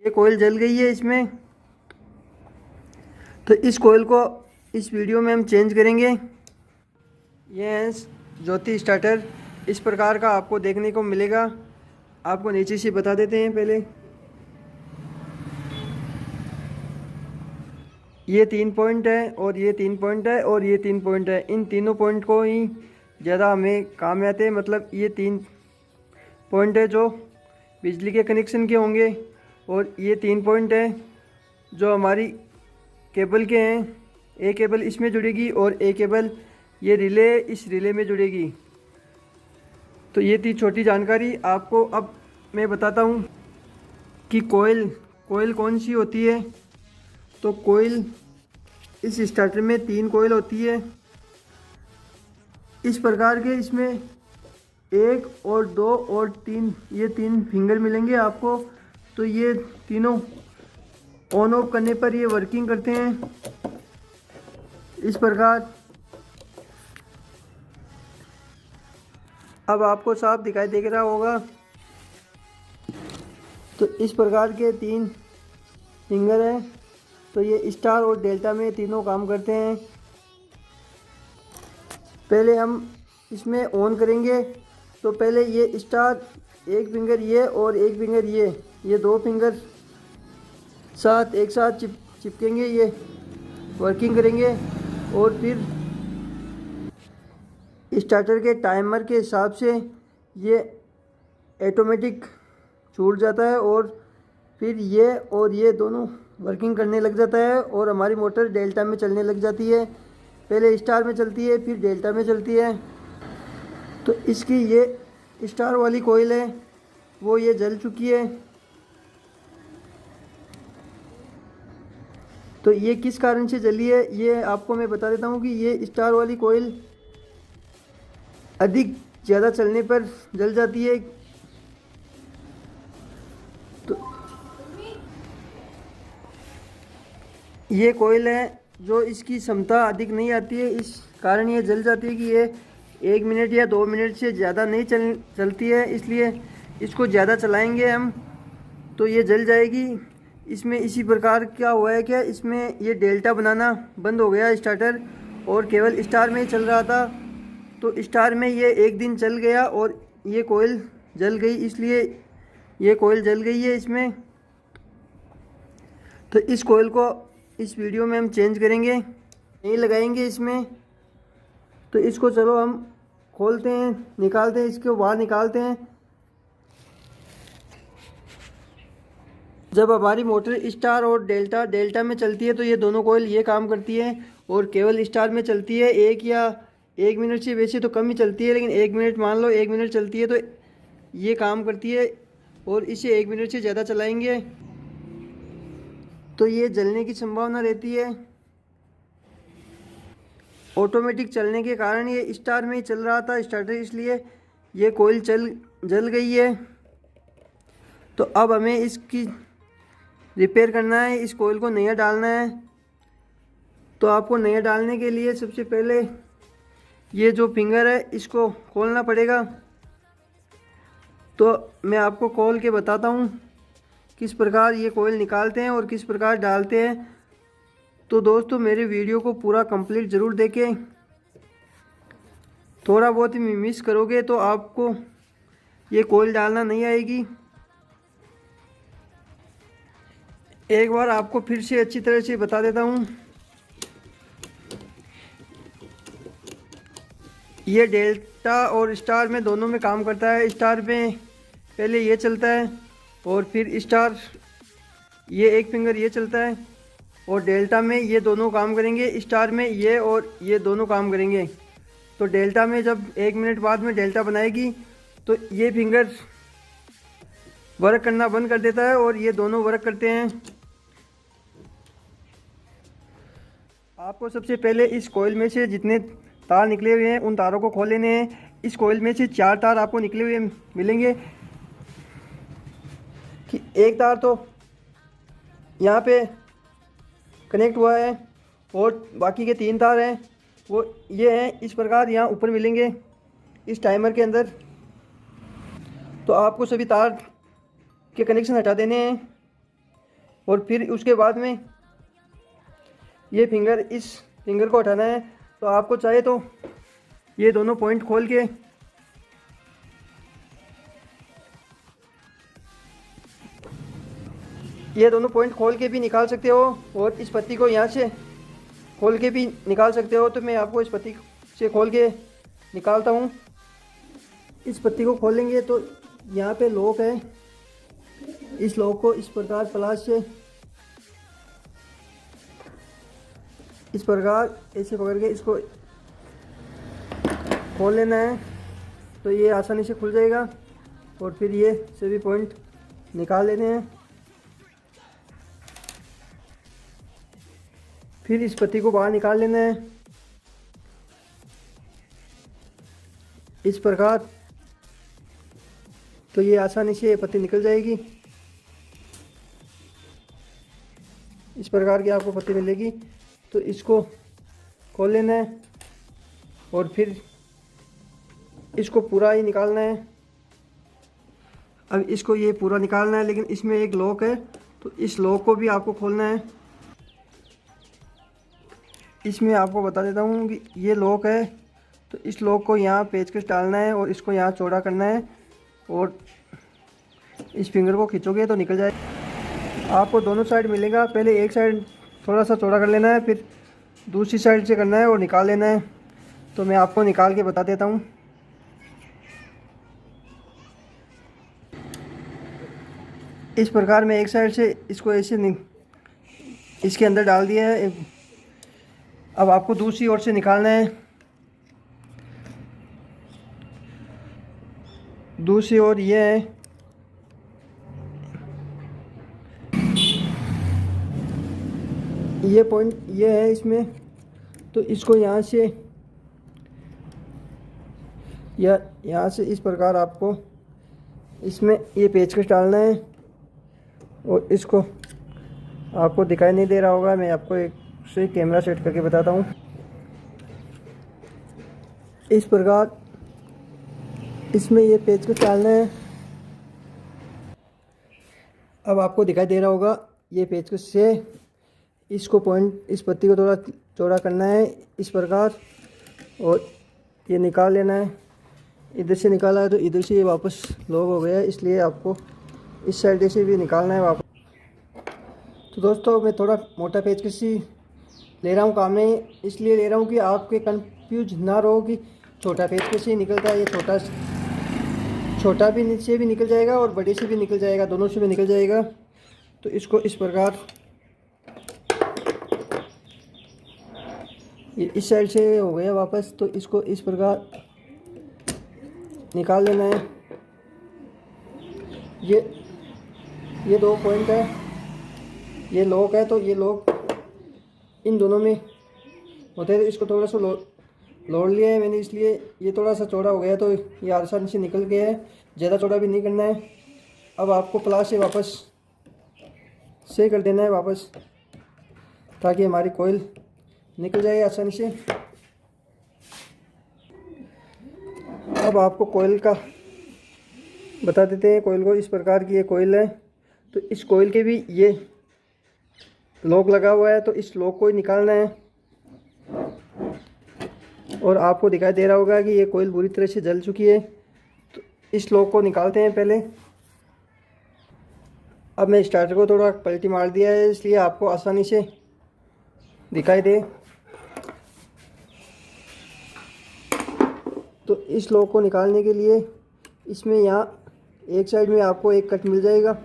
ये कोयल जल गई है इसमें। तो इस कोयल को इस वीडियो में हम चेंज करेंगे। ये है ज्योति स्टार्टर, इस प्रकार का आपको देखने को मिलेगा। आपको नीचे से बता देते हैं पहले। ये 3 पॉइंट है और ये 3 पॉइंट है और ये 3 पॉइंट है। इन तीनों पॉइंट को ही ज़्यादा हमें काम आते हैं। मतलब ये 3 पॉइंट है जो बिजली के कनेक्शन के होंगे और ये 3 पॉइंट है जो हमारी केबल के हैं। एक केबल इसमें जुड़ेगी और एक केबल ये रिले इस रिले में जुड़ेगी। तो ये थी छोटी जानकारी। आपको अब मैं बताता हूँ कि कोयल कौन सी होती है। तो कोयल इस स्टार्टर में 3 कोयल होती है इस प्रकार के। इसमें 1 और 2 और 3 ये 3 फिंगर मिलेंगे आपको। तो ये तीनों ऑन ऑफ करने पर ये वर्किंग करते हैं इस प्रकार। अब आपको साफ दिखाई दे रहा होगा। तो इस प्रकार के 3 फिंगर हैं। तो ये स्टार और डेल्टा में तीनों काम करते हैं। पहले हम इसमें ऑन करेंगे। तो पहले ये स्टार, एक फिंगर ये और एक फिंगर ये 2 फिंगर एक साथ चिपकेंगे, ये वर्किंग करेंगे। और फिर स्टार्टर के टाइमर के हिसाब से ये ऑटोमेटिक छूट जाता है और फिर ये और ये दोनों वर्किंग करने लग जाता है और हमारी मोटर डेल्टा में चलने लग जाती है। पहले स्टार में चलती है फिर डेल्टा में चलती है। तो इसकी ये स्टार वाली कोयल है वो ये जल चुकी है। तो ये किस कारण से जली है ये आपको मैं बता देता हूँ कि ये स्टार वाली कोयल अधिक ज़्यादा चलने पर जल जाती है। तो ये कोयल है जो इसकी क्षमता अधिक नहीं आती है, इस कारण ये जल जाती है कि ये 1 मिनट या 2 मिनट से ज़्यादा नहीं चलती है। इसलिए इसको ज़्यादा चलाएंगे हम तो ये जल जाएगी। इसमें इसी प्रकार क्या हुआ है, क्या इसमें ये डेल्टा बनाना बंद हो गया स्टार्टर और केवल स्टार में ही चल रहा था। तो स्टार में ये एक दिन चल गया और ये कोयल जल गई, इसलिए ये कोयल जल गई है इसमें। तो इस कोयल को इस वीडियो में हम चेंज करेंगे, नहीं लगाएंगे इसमें। तो इसको चलो हम खोलते हैं, निकालते हैं, इसको बाहर निकालते हैं। जब हमारी मोटर स्टार और डेल्टा में चलती है तो ये दोनों कोयल ये काम करती है और केवल स्टार में चलती है 1 मिनट से वैसे तो कम ही चलती है, लेकिन 1 मिनट मान लो 1 मिनट चलती है तो ये काम करती है। और इसे 1 मिनट से ज़्यादा चलाएंगे तो ये जलने की संभावना रहती है। ऑटोमेटिक चलने के कारण ये स्टार में ही चल रहा था स्टार्टर, इसलिए ये कोयल जल गई है। तो अब हमें इसकी रिपेयर करना है, इस कोयल को नया डालना है। तो आपको नया डालने के लिए सबसे पहले ये जो फिंगर है इसको खोलना पड़ेगा। तो मैं आपको खोल के बताता हूँ किस प्रकार ये कोयल निकालते हैं और किस प्रकार डालते हैं। तो दोस्तों मेरे वीडियो को पूरा कंप्लीट ज़रूर देखें। थोड़ा बहुत ही मिस करोगे तो आपको ये कोयल डालना नहीं आएगी। एक बार आपको फिर से अच्छी तरह से बता देता हूँ। ये डेल्टा और स्टार में दोनों में काम करता है। स्टार में पहले ये चलता है और फिर स्टार ये एक फिंगर ये चलता है और डेल्टा में ये दोनों काम करेंगे। स्टार में ये और ये दोनों काम करेंगे। तो डेल्टा में जब 1 मिनट बाद में डेल्टा बनाएगी तो ये फिंगर वर्क करना बंद कर देता है और ये दोनों वर्क करते हैं। आपको सबसे पहले इस कोयल में से जितने तार निकले हुए हैं उन तारों को खोल लेने हैं। इस कोयल में से 4 तार आपको निकले हुए मिलेंगे कि एक तार तो यहाँ पे कनेक्ट हुआ है और बाकी के 3 तार हैं वो ये हैं इस प्रकार यहाँ ऊपर मिलेंगे इस टाइमर के अंदर। तो आपको सभी तार के कनेक्शन हटा देने हैं। और फिर उसके बाद में ये फिंगर, इस फिंगर को हटाना है। तो आपको चाहे तो ये दोनों पॉइंट खोल के भी निकाल सकते हो और इस पत्ती को यहाँ से खोल के भी निकाल सकते हो। तो मैं आपको इस पत्ती से खोल के निकालता हूँ। इस पत्ती को खोलेंगे तो यहाँ पे लॉक है, इस लॉक को इस प्रकार प्लास से इस प्रकार ऐसे पकड़ के इसको खोल लेना है। तो ये आसानी से खुल जाएगा और फिर ये सभी पॉइंट निकाल लेने हैं। फिर इस पत्ती को बाहर निकाल लेना है इस प्रकार। तो ये आसानी से ये पत्ती निकल जाएगी। इस प्रकार की आपको पत्ती मिलेगी। तो इसको खोल लेना है और फिर इसको पूरा ही निकालना है। अब इसको ये पूरा निकालना है, लेकिन इसमें एक लॉक है, तो इस लॉक को भी आपको खोलना है। इसमें आपको बता देता हूँ कि ये लॉक है, तो इस लॉक को यहाँ पेचकस डालना है और इसको यहाँ चौड़ा करना है और इस फिंगर को खींचोगे तो निकल जाए। आपको दोनों साइड मिलेगा। पहले एक साइड थोड़ा सा चौड़ा कर लेना है, फिर दूसरी साइड से करना है और निकाल लेना है। तो मैं आपको निकाल के बता देता हूँ। इस प्रकार मैं एक साइड से इसको ऐसे इसके अंदर डाल दिया है। अब आपको दूसरी ओर से निकालना है। दूसरी ओर ये है, ये पॉइंट ये है इसमें। तो इसको यहाँ से या यहाँ से इस प्रकार आपको इसमें ये पेचकस डालना है और इसको आपको दिखाई नहीं दे रहा होगा, मैं आपको एक से कैमरा सेट करके बताता हूँ। इस प्रकार इसमें ये पेचकस डालना है। अब आपको दिखाई दे रहा होगा, ये पेचकस से इसको पॉइंट इस पत्ती को थोड़ा चौड़ा करना है इस प्रकार और ये निकाल लेना है। इधर से निकाला है तो इधर से ये वापस लॉक हो गया है, इसलिए आपको इस साइड से भी निकालना है वापस। तो दोस्तों मैं थोड़ा मोटा पेचकस ही ले रहा हूँ काम में, इसलिए ले रहा हूँ कि आपके कंफ्यूज ना रहो कि छोटा पेचकस ही निकलता है। ये छोटा भी नीचे भी निकल जाएगा और बड़े से भी निकल जाएगा, दोनों से भी निकल जाएगा। तो इसको इस प्रकार ये इस साइड से हो गया वापस, तो इसको इस प्रकार निकाल लेना है। ये दो पॉइंट है, ये लॉक है, तो ये लॉक इन दोनों में होते हैं। तो इसको थोड़ा सा लोड लिया है मैंने, इसलिए ये थोड़ा सा चौड़ा हो गया, तो ये आसानी से निकल गया है। ज़्यादा चौड़ा भी नहीं करना है। अब आपको प्लास से वापस से कर देना है वापस, ताकि हमारी कोयल निकल जाए आसानी से। अब आपको कोयल का बता देते हैं। कोयल को इस प्रकार की ये कोयल है, तो इस कोयल के भी ये लॉक लगा हुआ है, तो इस लॉक को ही निकालना है। और आपको दिखाई दे रहा होगा कि ये कोयल पूरी तरह से जल चुकी है। तो इस लॉक को निकालते हैं पहले। अब मैं स्टार्टर को थोड़ा पलटी मार दिया है, इसलिए आपको आसानी से दिखाई दे। तो इस लॉक को निकालने के लिए इसमें यहाँ एक साइड में आपको एक कट मिल जाएगा,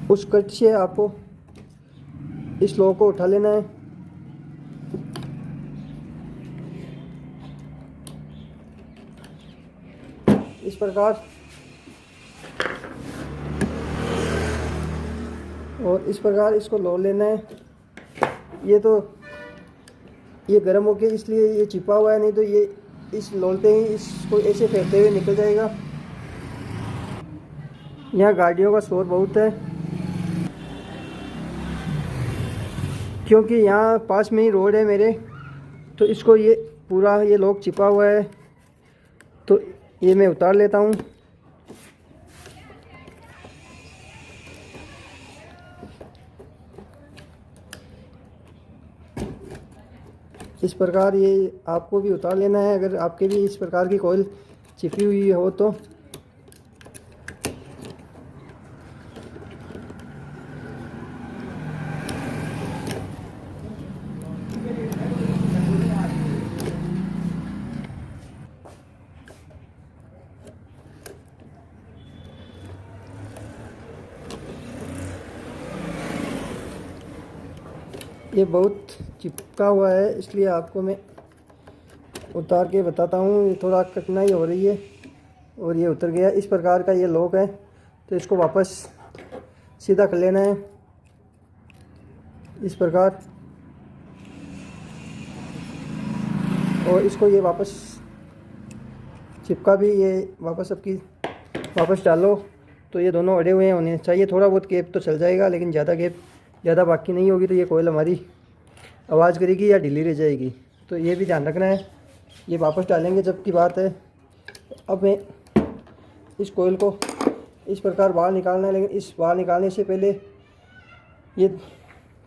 उस कट से आपको इस लॉक को उठा लेना है। इस प्रकार और इस प्रकार इसको लो लेना है। ये गर्म हो गया, इसलिए ये चिपा हुआ है, नहीं तो ये इस लोलते ही इसको ऐसे फेंकते हुए निकल जाएगा। यहाँ गाड़ियों का शोर बहुत है, क्योंकि यहाँ पास में ही रोड है मेरे। तो इसको ये पूरा ये लॉक चिपा हुआ है, तो ये मैं उतार लेता हूँ। इस प्रकार ये आपको भी उतार लेना है, अगर आपके भी इस प्रकार की कॉइल चिपी हुई हो तो। ये बहुत चिपका हुआ है, इसलिए आपको मैं उतार के बताता हूँ। ये थोड़ा कठिनाई हो रही है और ये उतर गया। इस प्रकार का ये लॉक है, तो इसको वापस सीधा कर लेना है इस प्रकार, और इसको ये वापस चिपका भी ये वापस सबकी वापस डालो। तो ये दोनों अड़े हुए होने चाहिए। थोड़ा बहुत गैप तो चल जाएगा, लेकिन ज़्यादा बाकी नहीं होगी, तो ये कोयल हमारी आवाज़ करेगी या ढीली रह जाएगी। तो ये भी ध्यान रखना है। ये वापस डालेंगे जब की बात है। अब मैं इस कोयल को इस प्रकार बाहर निकालना है, लेकिन इस बाहर निकालने से पहले ये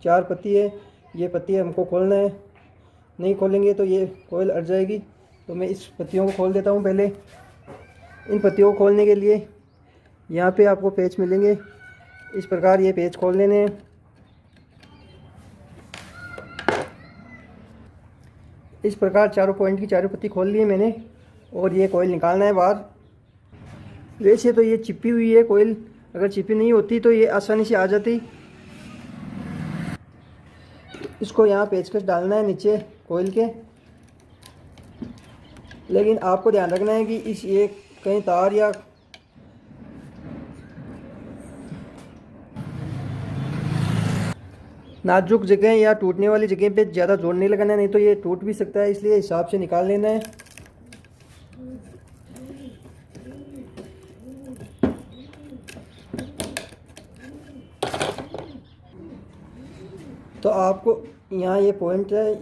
4 पत्ती है, ये पत्ती हमको खोलना है। नहीं खोलेंगे तो ये कोयल अट जाएगी। तो मैं इस पत्तियों को खोल देता हूँ पहले। इन पत्तियों को खोलने के लिए यहाँ पे आपको पेच मिलेंगे, इस प्रकार ये पेच खोल लेने हैं। इस प्रकार चारों पॉइंट की चारों पत्ती खोल ली है मैंने, और ये कोयल निकालना है बाहर। वैसे तो ये चिपी हुई है कोयल, अगर चिपी नहीं होती तो ये आसानी से आ जाती। इसको यहाँ पेचकस डालना है नीचे कोयल के, लेकिन आपको ध्यान रखना है कि इस ये कहीं तार या नाजुक जगह या टूटने वाली जगह पे ज़्यादा जोर नहीं लगाना है, नहीं तो ये टूट भी सकता है। इसलिए हिसाब से निकाल लेना है। तो आपको यहाँ ये पॉइंट है,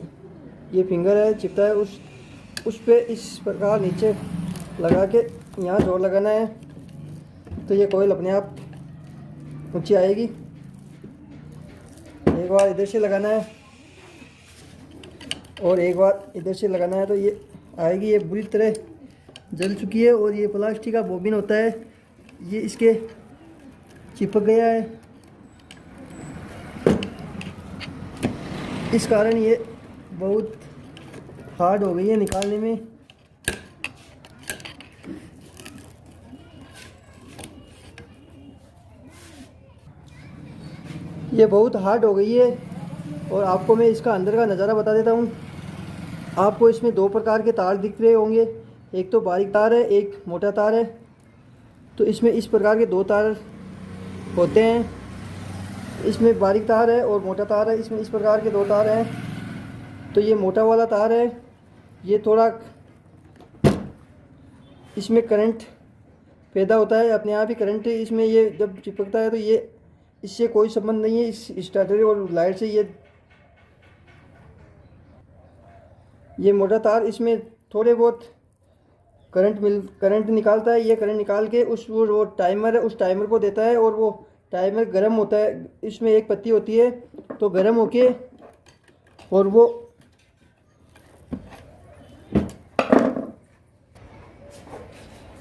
ये फिंगर है चिपटा है, उस पे इस प्रकार नीचे लगा के यहाँ जोर लगाना है। तो ये कोयल अपने आप ऊंची आएगी। एक बार इधर से लगाना है और एक बार इधर से लगाना है, तो ये आएगी। ये बुरी तरह जल चुकी है, और ये प्लास्टिक का बोबिन होता है, ये इसके चिपक गया है। इस कारण ये बहुत हार्ड हो गई है निकालने में। ये बहुत हार्ड हो गई है। और आपको मैं इसका अंदर का नज़ारा बता देता हूँ। आपको इसमें 2 प्रकार के तार दिख रहे होंगे, एक तो बारीक तार है, एक मोटा तार है। तो इसमें इस प्रकार के 2 तार होते हैं। इसमें बारीक तार है और मोटा तार है। इसमें इस प्रकार के 2 तार हैं। तो ये मोटा वाला तार है, ये थोड़ा इसमें करंट पैदा होता है, अपने आप ही करंट इसमें ये जब चिपकता है, तो ये इससे कोई संबंध नहीं है इस स्टार्टर और लाइट से। ये मोटा तार इसमें थोड़े बहुत करंट निकालता है। ये करंट निकाल के वो टाइमर है, उस टाइमर को देता है, और वो टाइमर गर्म होता है। इसमें एक पत्ती होती है, तो गर्म होके और वो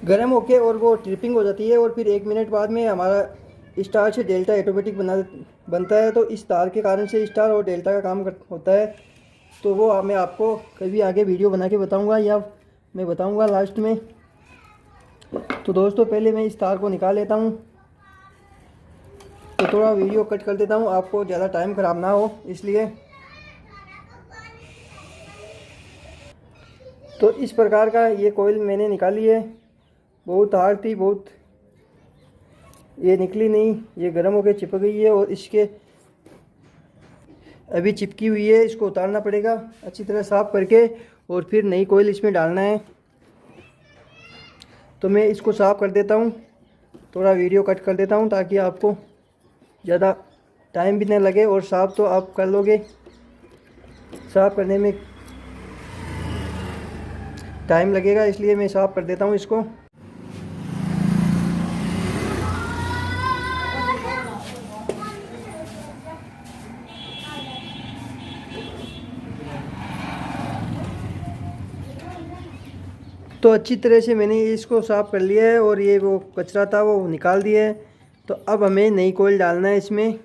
गर्म होके और वो ट्रिपिंग हो जाती है, और फिर 1 मिनट बाद में हमारा स्टार से डेल्टा ऑटोमेटिक बनता है। तो इस तार के कारण से स्टार और डेल्टा का काम होता है। तो वो मैं आपको कभी आगे वीडियो बना के बताऊंगा, या मैं बताऊंगा लास्ट में। तो दोस्तों पहले मैं इस तार को निकाल लेता हूं, तो थोड़ा वीडियो कट कर देता हूं, आपको ज़्यादा टाइम ख़राब ना हो इसलिए। तो इस प्रकार का ये कोयल मैंने निकाली है। बहुत हार्ड थी, बहुत, ये निकली नहीं, ये गर्म होकर चिपक गई है, और इसके अभी चिपकी हुई है। इसको उतारना पड़ेगा अच्छी तरह साफ़ करके, और फिर नई कोयल इसमें डालना है। तो मैं इसको साफ़ कर देता हूँ, थोड़ा वीडियो कट कर देता हूँ, ताकि आपको ज़्यादा टाइम भी ना लगे, और साफ़ तो आप कर लोगे। साफ़ करने में टाइम लगेगा, इसलिए मैं साफ़ कर देता हूँ इसको। तो अच्छी तरह से मैंने इसको साफ़ कर लिया है और ये वो कचरा था वो निकाल दिया है। तो अब हमें नई कोयल डालना है इसमें।